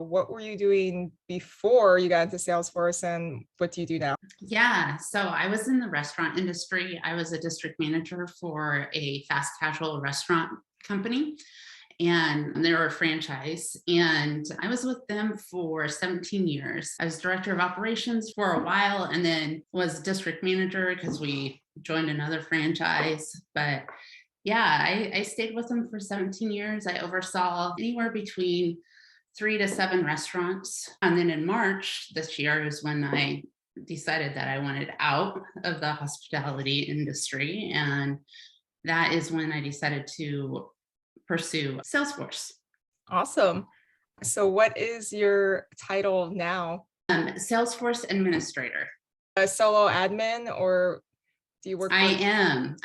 What were you doing before you got into Salesforce, and what do you do now? Yeah, so I was in the restaurant industry. I was a district manager for a fast casual restaurant company, and they were a franchise. And I was with them for 17 years. I was director of operations for a while and then was district manager because we joined another franchise. But yeah, I stayed with them for 17 years. I oversaw anywhere between 3 to 7 restaurants. And then in March this year is when I decided that I wanted out of the hospitality industry. And that is when I decided to pursue Salesforce. Awesome. So what is your title now? Salesforce administrator. A solo admin, or do you work for? I am.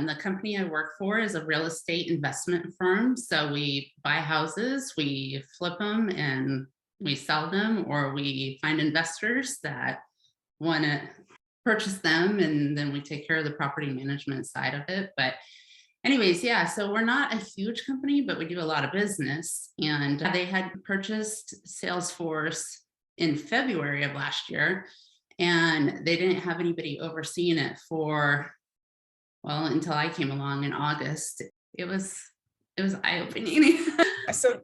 The company I work for is a real estate investment firm. So we buy houses, we flip them and we sell them, or we find investors that want to purchase them, and then we take care of the property management side of it. But anyways, yeah, so we're not a huge company, but we do a lot of business. And they had purchased Salesforce in February of last year, and they didn't have anybody overseeing it for, well, until I came along in August. It was eye-opening. So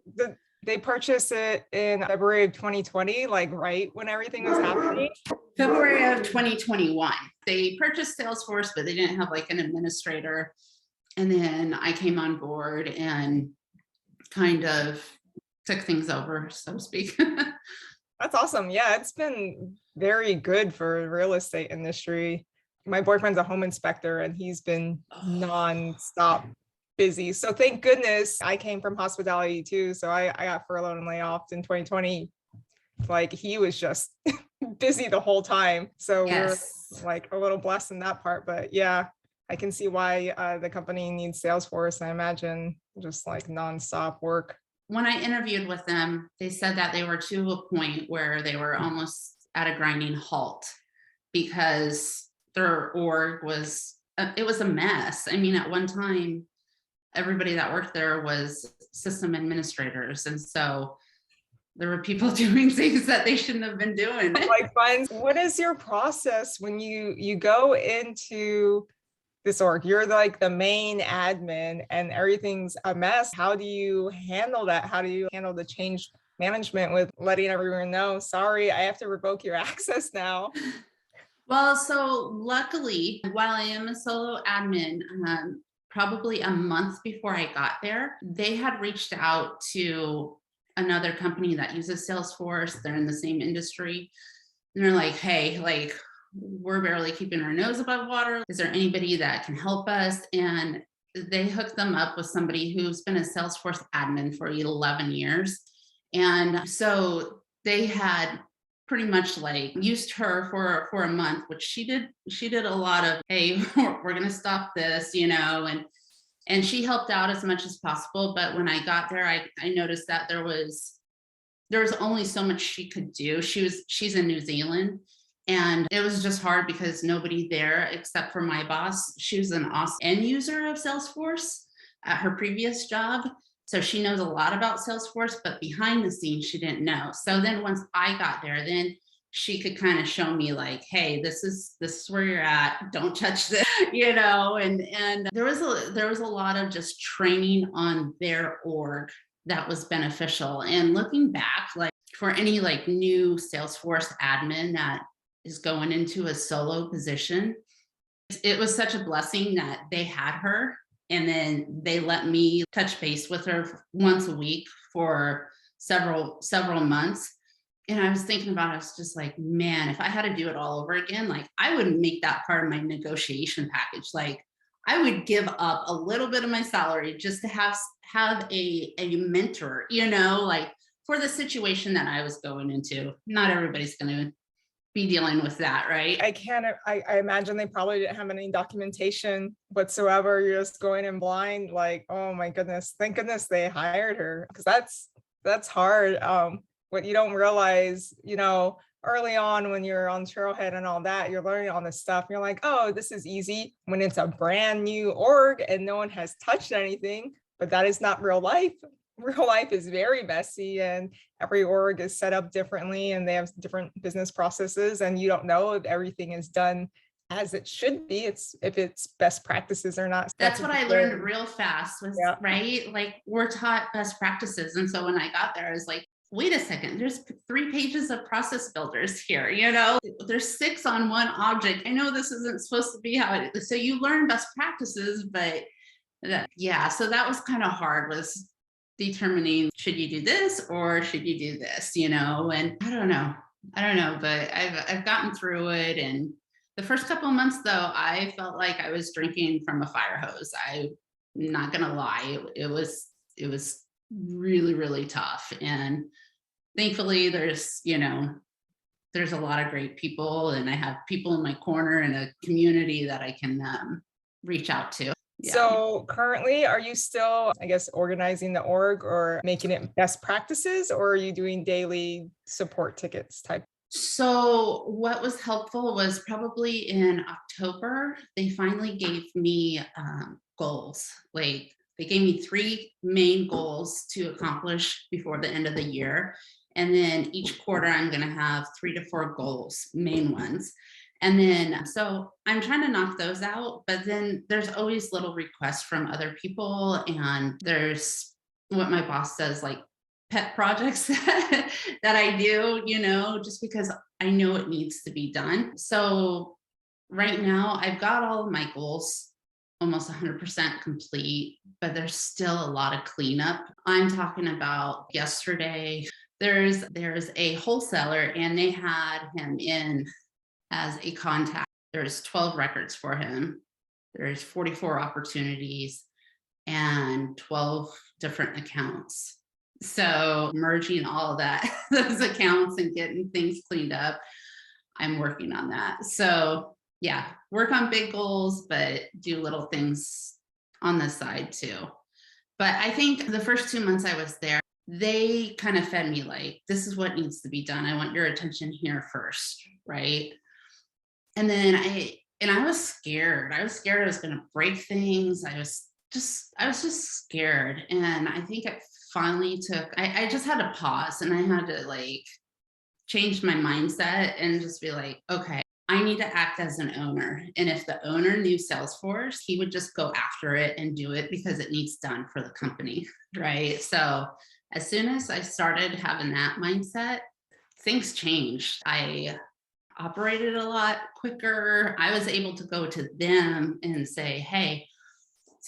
they purchased it in February of 2020, like right when everything was happening. February of 2021. They purchased Salesforce, but they didn't have like an administrator. And then I came on board and kind of took things over, so to speak. That's awesome. Yeah, it's been very good for the real estate industry. My boyfriend's a home inspector and he's been nonstop busy. So thank goodness I came from hospitality too. So I got furloughed and laid off in 2020. Like he was just busy the whole time. So Yes. we're like a little blessed in that part. But yeah, I can see why the company needs Salesforce. I imagine just like nonstop work. When I interviewed with them, they said that they were to a point where they were almost at a grinding halt because their org was, it was a mess. I mean, at one time, everybody that worked there was system administrators. And so there were people doing things that they shouldn't have been doing. Like, what is your process when you go into this org? You're like the main admin and everything's a mess. How do you handle that? How do you handle the change management with letting everyone know, sorry, I have to revoke your access now? Well, so luckily, while I am a solo admin, probably a month before I got there, they had reached out to another company that uses Salesforce. They're in the same industry. And they're like, hey, like, we're barely keeping our nose above water. Is there anybody that can help us? And they hooked them up with somebody who's been a Salesforce admin for 11 years. And so they had pretty much like used her for a month, which she did a lot of, hey, we're going to stop this, and she helped out as much as possible. But when I got there, I noticed that there was only so much she could do. She's in New Zealand, and it was just hard because nobody there except for my boss. She was an awesome end user of Salesforce at her previous job. So she knows a lot about Salesforce, but behind the scenes, she didn't know. So then once I got there, then she could kind of show me like, hey, this is where you're at. Don't touch this, and there was a lot of just training on their org that was beneficial. And looking back, like for any like new Salesforce admin that is going into a solo position, it was such a blessing that they had her. And then they let me touch base with her once a week for several months. And I was thinking about it, I was just like, man, if I had to do it all over again, like I would make that part of my negotiation package. Like I would give up a little bit of my salary just to have a mentor, like for the situation that I was going into. Not everybody's going to be dealing with that, right? I imagine they probably didn't have any documentation whatsoever. You're just going in blind, like, oh my goodness, thank goodness they hired her, because that's hard. What you don't realize, early on when you're on Trailhead and all that, you're learning all this stuff. You're like, oh, this is easy when it's a brand new org and no one has touched anything, but that is not real life. real life is very messy and every org is set up differently and they have different business processes and you don't know if everything is done as it should be. It's if it's best practices or not. That's what I Very, learned real fast was, yeah. right? Like we're taught best practices. And so when I got there, I was like, wait a second, there's 3 pages of process builders here, there's 6 on one object. I know this isn't supposed to be how it is. So you learn best practices, but yeah, so that was kind of hard, was determining, should you do this or should you do this, and I don't know, but I've gotten through it. And the first couple of months though, I felt like I was drinking from a fire hose. I'm not gonna lie. It was really, really tough. And thankfully there's a lot of great people and I have people in my corner and a community that I can reach out to. Yeah. So currently, are you still, I guess, organizing the org or making it best practices, or are you doing daily support tickets type? So what was helpful was probably in October, they finally gave me goals. Like they gave me 3 main goals to accomplish before the end of the year. And then each quarter, I'm going to have 3 to 4 goals, main ones. And then, so I'm trying to knock those out, but then there's always little requests from other people. And there's what my boss says, like pet projects that I do, just because I know it needs to be done. So right now I've got all of my goals almost 100% complete, but there's still a lot of cleanup. I'm talking about yesterday, there's a wholesaler and they had him in as a contact. There's 12 records for him. There's 44 opportunities and 12 different accounts. So merging all of that, those accounts and getting things cleaned up, I'm working on that. So yeah, work on big goals, but do little things on the side too. But I think the first 2 months I was there, they kind of fed me like, this is what needs to be done. I want your attention here first, right? And then I was scared. I was scared I was going to break things. I was just scared. And I think it finally I just had to pause and I had to like change my mindset and just be like, okay, I need to act as an owner. And if the owner knew Salesforce, he would just go after it and do it because it needs done for the company, right? So as soon as I started having that mindset, things changed. I operated a lot quicker. I was able to go to them and say, hey,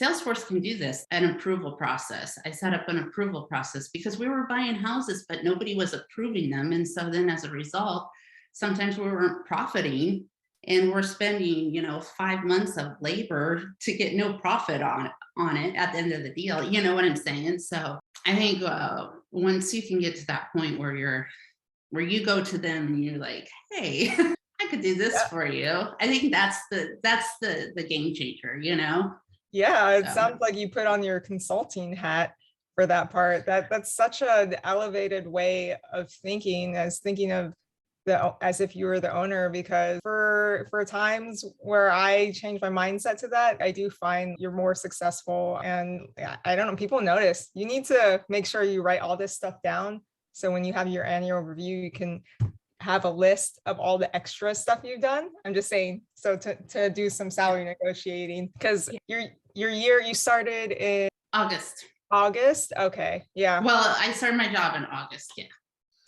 Salesforce can do this, an approval process. I set up an approval process because we were buying houses, but nobody was approving them. And so then as a result, sometimes we weren't profiting and we're spending, 5 months of labor to get no profit on it at the end of the deal. You know what I'm saying? So I think once you can get to that point where you go to them and you're like, hey, I could do this for you. I think that's the game changer, Yeah, it sounds like you put on your consulting hat for that part. That's such an elevated way of thinking, as thinking of as if you were the owner, because for times where I change my mindset to that, I do find you're more successful. And I don't know, people notice. You need to make sure you write all this stuff down. So when you have your annual review, you can have a list of all the extra stuff you've done. I'm just saying, so to do some salary negotiating, because your year, you started in August. Okay. Yeah. Well, I started my job in August. Yeah.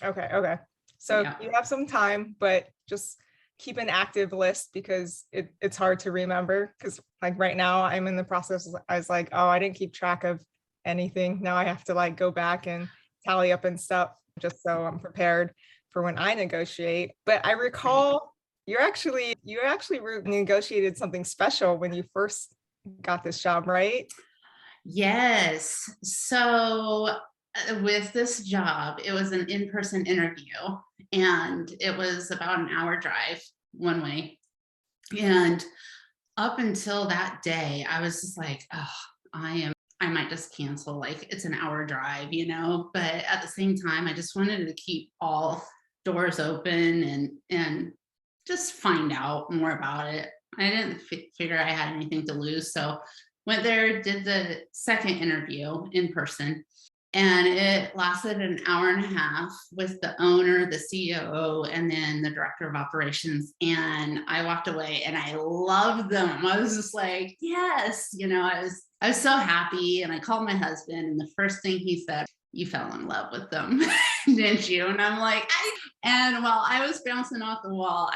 Okay. So you have some time, but just keep an active list because it's hard to remember. Because like right now I'm in the process. I was like, oh, I didn't keep track of anything. Now I have to like go back and tally up and stuff just so I'm prepared for when I negotiate. But I recall you actually negotiated something special when you first got this job, right? Yes. So with this job, it was an in-person interview and it was about an hour drive one way. And up until that day, I was just like, oh, I might just cancel, like it's an hour drive, but at the same time, I just wanted to keep all doors open and just find out more about it. I didn't figure I had anything to lose. So went there, did the second interview in person. And it lasted an hour and a half with the owner, the COO, and then the director of operations. And I walked away and I loved them. I was just like, yes, I was so happy. And I called my husband, and the first thing he said, "You fell in love with them, didn't you?" And I'm like, and while I was bouncing off the wall,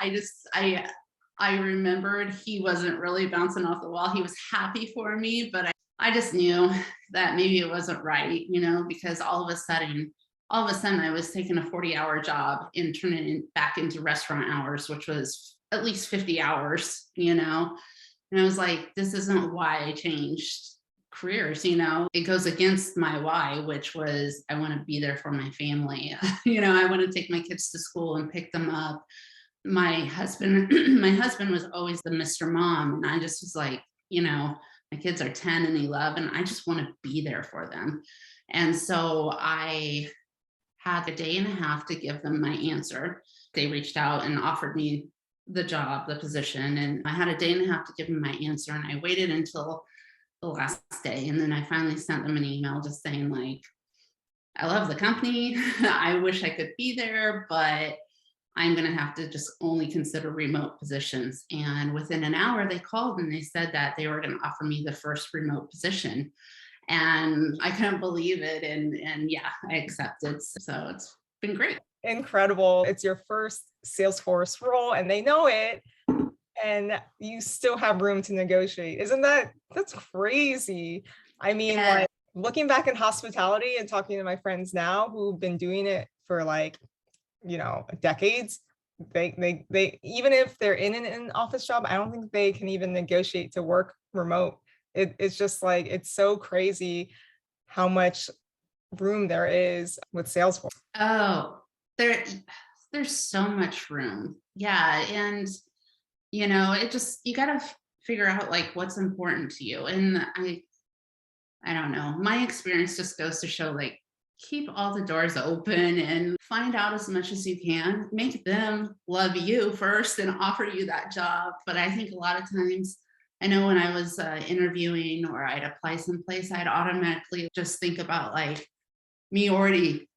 I remembered he wasn't really bouncing off the wall. He was happy for me, but I just knew that maybe it wasn't right, because all of a sudden I was taking a 40-hour job and turning it back into restaurant hours, which was at least 50 hours, and I was like, this isn't why I changed careers. It goes against my why, which was I want to be there for my family. I want to take my kids to school and pick them up. My husband was always the Mr. Mom, and I just was like, my kids are 10 and 11. I just want to be there for them. And so I had a day and a half to give them my answer. They reached out and offered me the job, the position, and I had a day and a half to give them my answer. And I waited until the last day. And then I finally sent them an email just saying, like, I love the company. I wish I could be there, but I'm going to have to just only consider remote positions. And within an hour, they called and they said that they were going to offer me the first remote position. And I couldn't believe it. And yeah, I accepted. So it's been great. Incredible. It's your first Salesforce role and they know it. And you still have room to negotiate. That's crazy. I mean, Yeah. like looking back in hospitality and talking to my friends now who've been doing it for like, decades, they even if they're in an office job, I don't think they can even negotiate to work remote. It's just like, it's so crazy how much room there is with Salesforce. Oh, there's so much room. Yeah. And you got to figure out like what's important to you. And I don't know, my experience just goes to show, like, keep all the doors open and find out as much as you can. Make them love you first and offer you that job. But I think a lot of times, I know when I was interviewing or I'd apply someplace, I'd automatically just think about like me already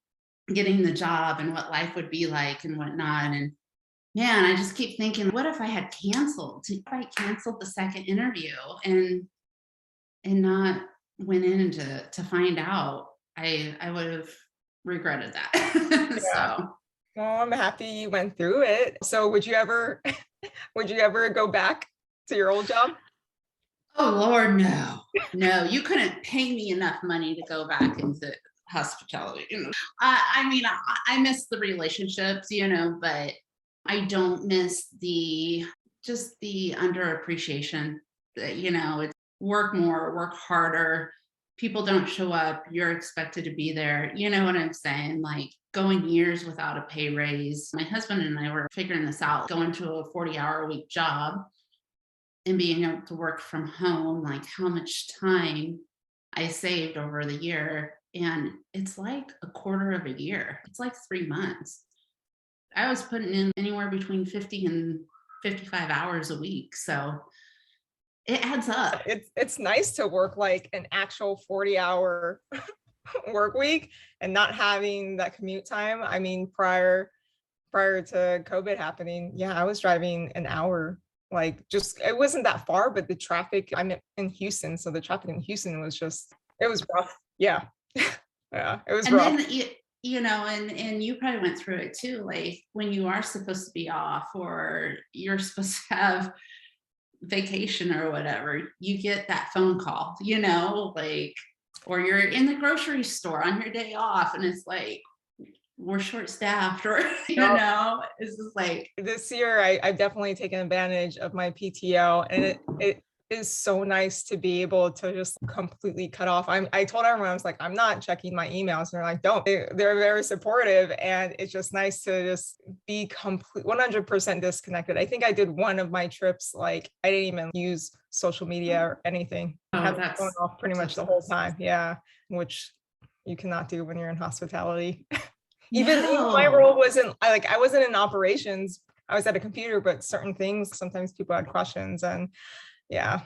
getting the job and what life would be like and whatnot. And man, I just keep thinking, what if I had canceled? If I canceled the second interview and not went in to find out, I would have regretted that. Yeah. So, Well, I'm happy you went through it. So would you ever go back to your old job? oh Lord, no, you couldn't pay me enough money to go back into hospitality. I mean, I miss the relationships, but I don't miss the underappreciation that, it's work more, work harder. People don't show up. You're expected to be there. You know what I'm saying? Like going years without a pay raise. My husband and I were figuring this out, going to a 40-hour-a-week job and being able to work from home, like how much time I saved over the year. And it's like a quarter of a year. It's like 3 months. I was putting in anywhere between 50 and 55 hours a week. So it adds up. It's nice to work like an actual 40-hour work week and not having that commute time. I mean, prior to COVID happening, yeah, I was driving an hour. Like just, it wasn't that far, but the traffic, I'm in Houston. So the traffic in Houston was it was rough. Yeah. Yeah, it was rough. Then, and you probably went through it too. Like when you are supposed to be off or you're supposed to have vacation or whatever, you get that phone call, like, or you're in the grocery store on your day off and it's like, we're short staffed or, it's just like. This year, I've definitely taken advantage of my PTO and it is so nice to be able to just completely cut off. I told everyone, I was like, I'm not checking my emails. And they're like, don't. They're very supportive. And it's just nice to just be 100% disconnected. I think I did one of my trips, like I didn't even use social media or anything. I had it going off pretty much the whole time. Yeah. Which you cannot do when you're in hospitality. Even my role wasn't I wasn't in operations. I was at a computer, but certain things, sometimes people had questions and yeah.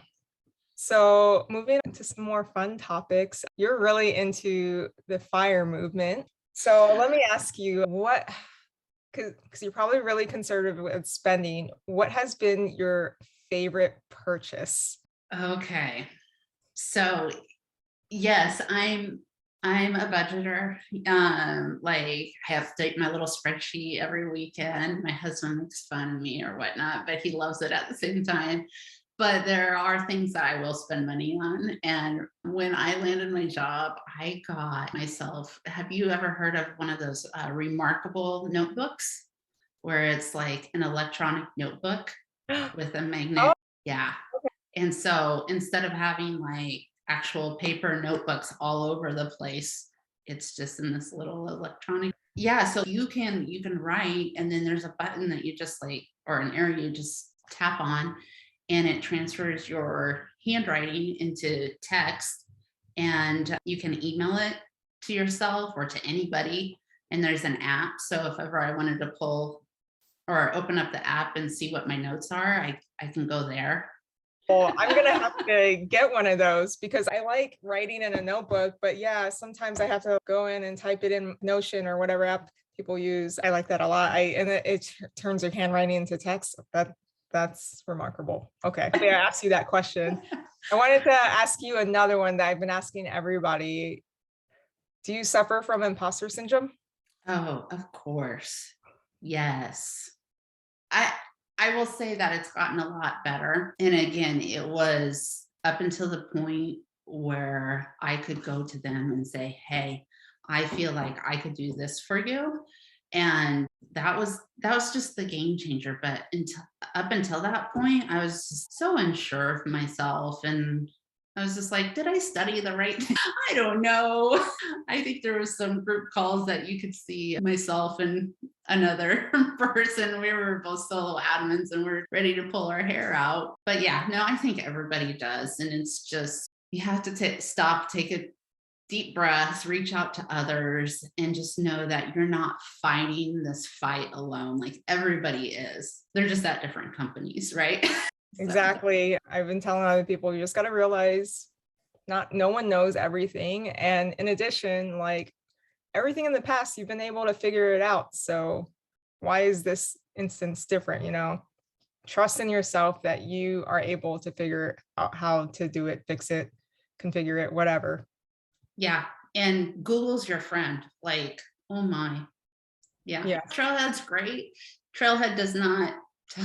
So moving into some more fun topics, you're really into the fire movement. So let me ask you, what, because you're probably really conservative with spending, what has been your favorite purchase? Okay. So yes, I'm a budgeter. Like I have to take my little spreadsheet every weekend. My husband makes fun of me or whatnot, but he loves it at the same time. But there are things that I will spend money on. And when I landed my job, I got myself, have you ever heard of one of those remarkable notebooks where it's like an electronic notebook with a Oh, magnet? Yeah. And so instead of having like actual paper notebooks all over the place, it's just in this little electronic. Yeah, so you can write and then there's a button that you just like or an area you just tap on and it transfers your handwriting into text and you can email it to yourself or to anybody and there's an app so if ever I wanted to pull or open up the app and see what my notes are, I can go there. well, I'm gonna have to get one of those because I like writing in a notebook, but yeah, sometimes I have to go in and type it in Notion or whatever app people use. I like that a lot. And it turns your handwriting into text. That's remarkable. Okay, I asked you that question. I wanted to ask you another one that I've been asking everybody. Do you suffer from imposter syndrome? Oh, of course. Yes. I I will say that it's gotten a lot better. And again, it was up until the point where I could go to them and say, "Hey, I feel like I could do this for you." And that was just the game changer. But until up until that point, I was just so unsure of myself and I was just like, did I study the right thing? I don't know. I think there was some group calls that you could see myself and another person. We were both solo admins and we're ready to pull our hair out. But yeah, no, I think everybody does. And it's just, you have to stop, take a deep breath, reach out to others, and just know that you're not fighting this fight alone. Like everybody is. They're just at different companies, right? So, Exactly. I've been telling other people, you just got to realize no one knows everything. And in addition, like everything in the past, you've been able to figure it out. So why is this instance different? Trust in yourself that you are able to figure out how to do it, fix it, configure it, whatever. yeah. And Google's your friend. Like, oh my. Yeah. Yeah. Trailhead's great. Trailhead does not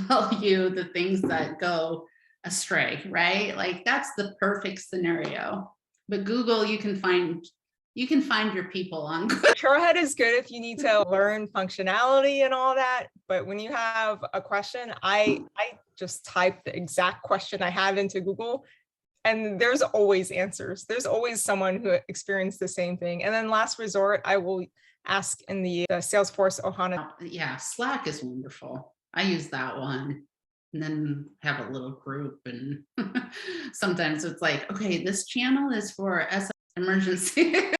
tell you the things that go astray, right? Like that's the perfect scenario. But Google, you can find your people on Google. Trailhead is good if you need to learn functionality and all that. But when you have a question, I just type the exact question I have into Google and there's always answers. There's always someone who experienced the same thing. And then last resort, I will ask in the Salesforce Ohana. Yeah, Slack is wonderful. I use that one and then have a little group and sometimes it's like, okay, this channel is for emergency.